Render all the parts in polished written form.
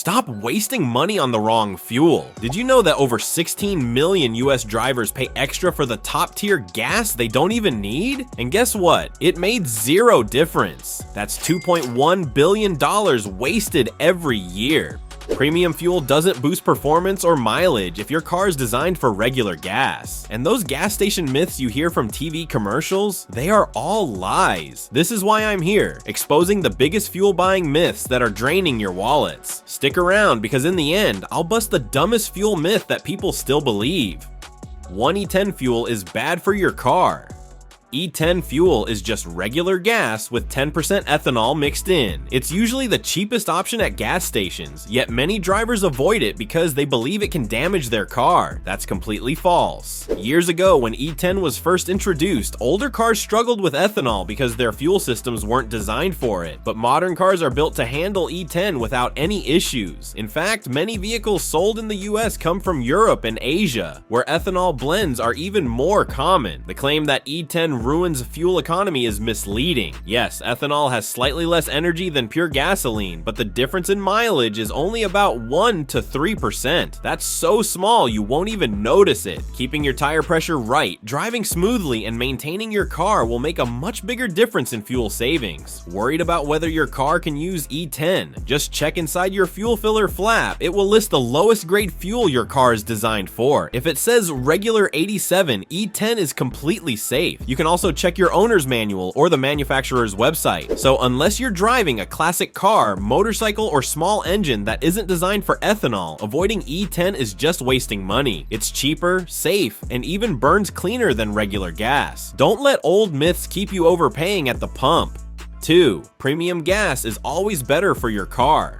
Stop wasting money on the wrong fuel. Did you know that over 16 million US drivers pay extra for the top tier gas they don't even need? And guess what? It made zero difference. That's $2.1 billion wasted every year. Premium fuel doesn't boost performance or mileage if your car is designed for regular gas. And those gas station myths you hear from TV commercials, they are all lies. This is why I'm here, exposing the biggest fuel buying myths that are draining your wallets. Stick around because in the end, I'll bust the dumbest fuel myth that people still believe. 1E10 fuel is bad for your car. E10 fuel is just regular gas with 10% ethanol mixed in. It's usually the cheapest option at gas stations, yet many drivers avoid it because they believe it can damage their car. That's completely false. Years ago, when E10 was first introduced, older cars struggled with ethanol because their fuel systems weren't designed for it, but modern cars are built to handle E10 without any issues. In fact, many vehicles sold in the US come from Europe and Asia, where ethanol blends are even more common. The claim that E10 ruins fuel economy is misleading. Yes, ethanol has slightly less energy than pure gasoline, but the difference in mileage is only about 1 to 3%. That's so small you won't even notice it. Keeping your tire pressure right, driving smoothly, and maintaining your car will make a much bigger difference in fuel savings. Worried about whether your car can use E10? Just check inside your fuel filler flap. It will list the lowest grade fuel your car is designed for. If it says regular 87, E10 is completely safe. You can also check your owner's manual or the manufacturer's website. So unless you're driving a classic car, motorcycle, or small engine that isn't designed for ethanol, avoiding E10 is just wasting money. It's cheaper, safe, and even burns cleaner than regular gas. Don't let old myths keep you overpaying at the pump. 2. Premium gas is always better for your car.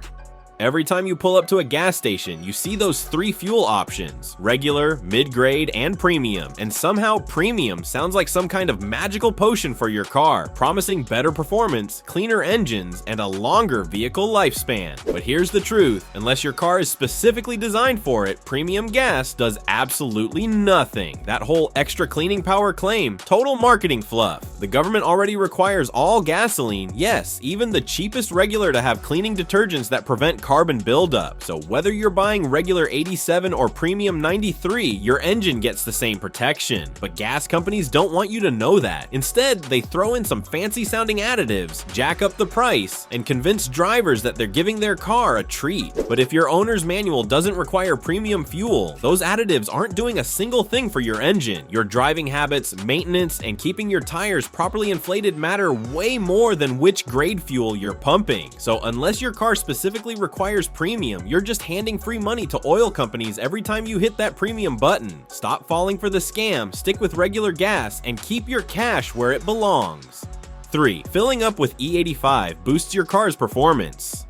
Every time you pull up to a gas station, you see those 3 fuel options: regular, mid-grade, and premium. And somehow premium sounds like some kind of magical potion for your car, promising better performance, cleaner engines, and a longer vehicle lifespan. But here's the truth: unless your car is specifically designed for it, premium gas does absolutely nothing. That whole extra cleaning power claim, total marketing fluff. The government already requires all gasoline, yes, even the cheapest regular, to have cleaning detergents that prevent carbon buildup. So whether you're buying regular 87 or premium 93, your engine gets the same protection. But gas companies don't want you to know that. Instead, they throw in some fancy sounding additives, jack up the price, and convince drivers that they're giving their car a treat. But if your owner's manual doesn't require premium fuel, those additives aren't doing a single thing for your engine. Your driving habits, maintenance, and keeping your tires properly inflated matter way more than which grade fuel you're pumping. So unless your car specifically requires premium, you're just handing free money to oil companies every time you hit that premium button. Stop falling for the scam, stick with regular gas, and keep your cash where it belongs. 3. Filling up with E85 boosts your car's performance.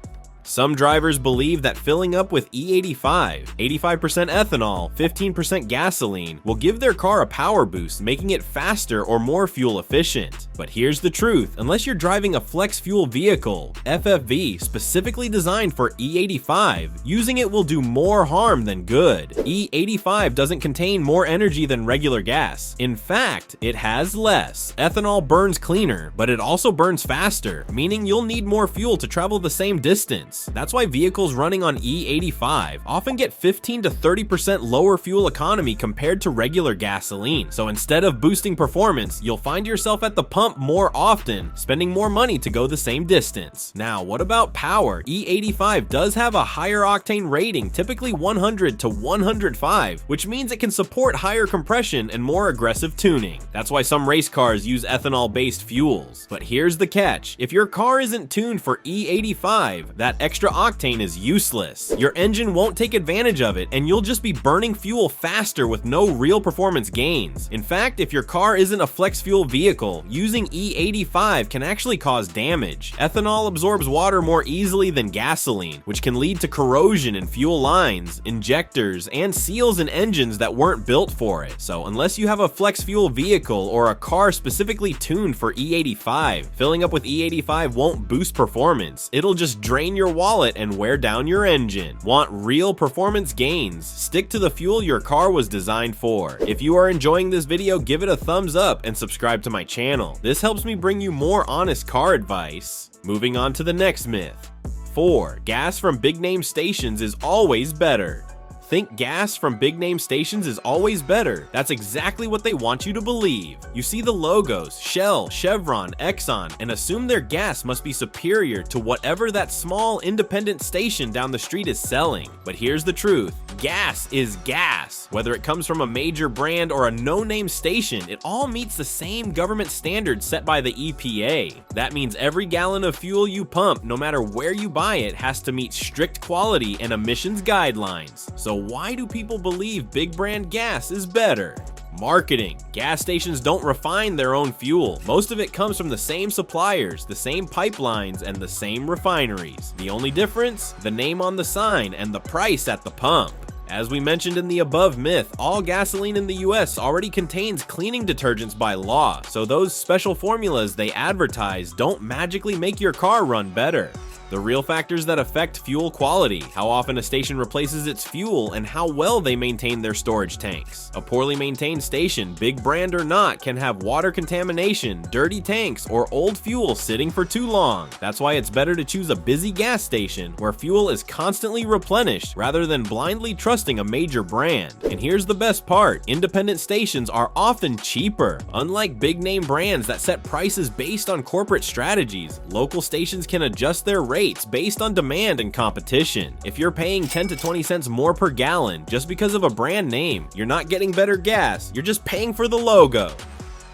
Some drivers believe that filling up with E85, 85% ethanol, 15% gasoline, will give their car a power boost, making it faster or more fuel efficient. But here's the truth: unless you're driving a flex fuel vehicle, FFV, specifically designed for E85, using it will do more harm than good. E85 doesn't contain more energy than regular gas. In fact, it has less. Ethanol burns cleaner, but it also burns faster, meaning you'll need more fuel to travel the same distance. That's why vehicles running on E85 often get 15 to 30% lower fuel economy compared to regular gasoline. So instead of boosting performance, you'll find yourself at the pump more often, spending more money to go the same distance. Now, what about power? E85 does have a higher octane rating, typically 100 to 105, which means it can support higher compression and more aggressive tuning. That's why some race cars use ethanol-based fuels. But here's the catch: if your car isn't tuned for E85, that extra octane is useless. Your engine won't take advantage of it, and you'll just be burning fuel faster with no real performance gains. In fact, if your car isn't a flex fuel vehicle, using E85 can actually cause damage. Ethanol absorbs water more easily than gasoline, which can lead to corrosion in fuel lines, injectors, and seals in engines that weren't built for it. So unless you have a flex fuel vehicle or a car specifically tuned for E85, filling up with E85 won't boost performance. It'll just drain your wallet and wear down your engine. Want real performance gains? Stick to the fuel your car was designed for. If you are enjoying this video, give it a thumbs up and subscribe to my channel. This helps me bring you more honest car advice. Moving on to the next myth. 4. Gas from big name stations is always better. Think gas from big name stations is always better. That's exactly what they want you to believe. You see the logos, Shell, Chevron, Exxon, and assume their gas must be superior to whatever that small independent station down the street is selling. But here's the truth. Gas is gas. Whether it comes from a major brand or a no-name station, it all meets the same government standards set by the EPA. That means every gallon of fuel you pump, no matter where you buy it, has to meet strict quality and emissions guidelines. So why do people believe big brand gas is better? Marketing. Gas stations don't refine their own fuel. Most of it comes from the same suppliers, the same pipelines, and the same refineries. The only difference? The name on the sign and the price at the pump. As we mentioned in the above myth, all gasoline in the US already contains cleaning detergents by law, so those special formulas they advertise don't magically make your car run better. The real factors that affect fuel quality, how often a station replaces its fuel, and how well they maintain their storage tanks. A poorly maintained station, big brand or not, can have water contamination, dirty tanks, or old fuel sitting for too long. That's why it's better to choose a busy gas station where fuel is constantly replenished rather than blindly trusting a major brand. And here's the best part, independent stations are often cheaper. Unlike big name brands that set prices based on corporate strategies, local stations can adjust their rates based on demand and competition. If you're paying 10 to 20 cents more per gallon just because of a brand name, you're not getting better gas, you're just paying for the logo.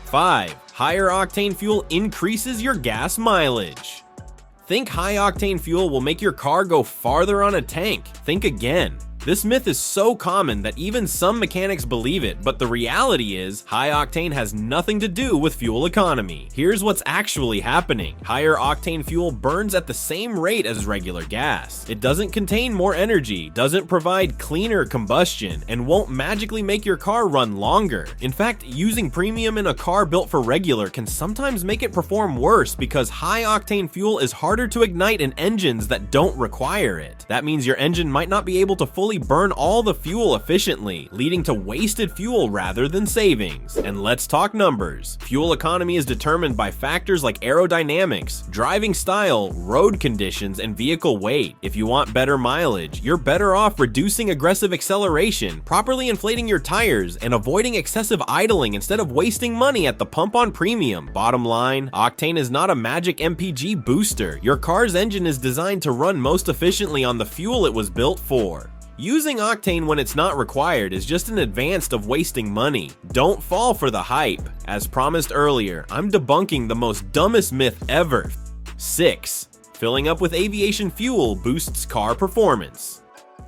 5. Higher octane fuel increases your gas mileage. Think high octane fuel will make your car go farther on a tank. Think again. This myth is so common that even some mechanics believe it, but the reality is, high octane has nothing to do with fuel economy. Here's what's actually happening. Higher octane fuel burns at the same rate as regular gas. It doesn't contain more energy, doesn't provide cleaner combustion, and won't magically make your car run longer. In fact, using premium in a car built for regular can sometimes make it perform worse because high octane fuel is harder to ignite in engines that don't require it. That means your engine might not be able to fully burn all the fuel efficiently, leading to wasted fuel rather than savings. And let's talk numbers. Fuel economy is determined by factors like aerodynamics, driving style, road conditions, and vehicle weight. If you want better mileage, you're better off reducing aggressive acceleration, properly inflating your tires, and avoiding excessive idling instead of wasting money at the pump on premium. Bottom line, octane is not a magic MPG booster. Your car's engine is designed to run most efficiently on the fuel it was built for. Using octane when it's not required is just an advance of wasting money. Don't fall for the hype. As promised earlier, I'm debunking the most dumbest myth ever. 6. Filling up with aviation fuel boosts car performance.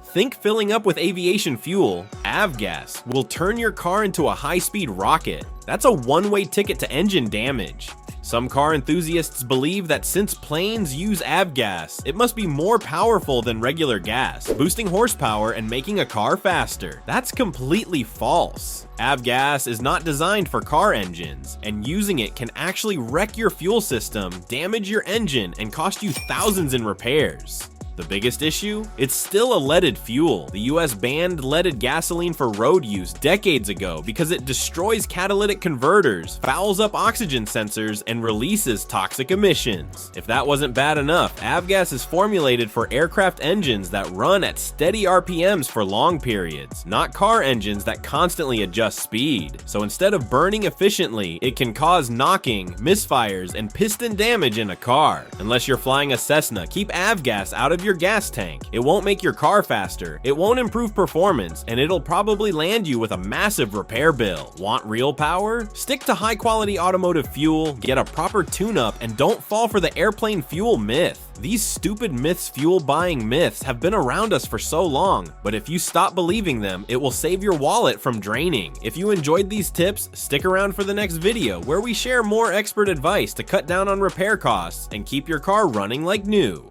Think filling up with aviation fuel, avgas, will turn your car into a high-speed rocket. That's a one-way ticket to engine damage. Some car enthusiasts believe that since planes use avgas, it must be more powerful than regular gas, boosting horsepower and making a car faster. That's completely false. Avgas is not designed for car engines, and using it can actually wreck your fuel system, damage your engine, and cost you thousands in repairs. The biggest issue? It's still a leaded fuel. The US banned leaded gasoline for road use decades ago because it destroys catalytic converters, fouls up oxygen sensors, and releases toxic emissions. If that wasn't bad enough, avgas is formulated for aircraft engines that run at steady RPMs for long periods, not car engines that constantly adjust speed. So instead of burning efficiently, it can cause knocking, misfires, and piston damage in a car. Unless you're flying a Cessna, keep avgas out of your gas tank. It won't make your car faster, it won't improve performance, and it'll probably land you with a massive repair bill. Want real power? Stick to high quality automotive fuel, get a proper tune-up, and don't fall for the airplane fuel myth. These stupid myths fuel buying myths have been around us for so long, but if you stop believing them, it will save your wallet from draining. If you enjoyed these tips, stick around for the next video where we share more expert advice to cut down on repair costs and keep your car running like new.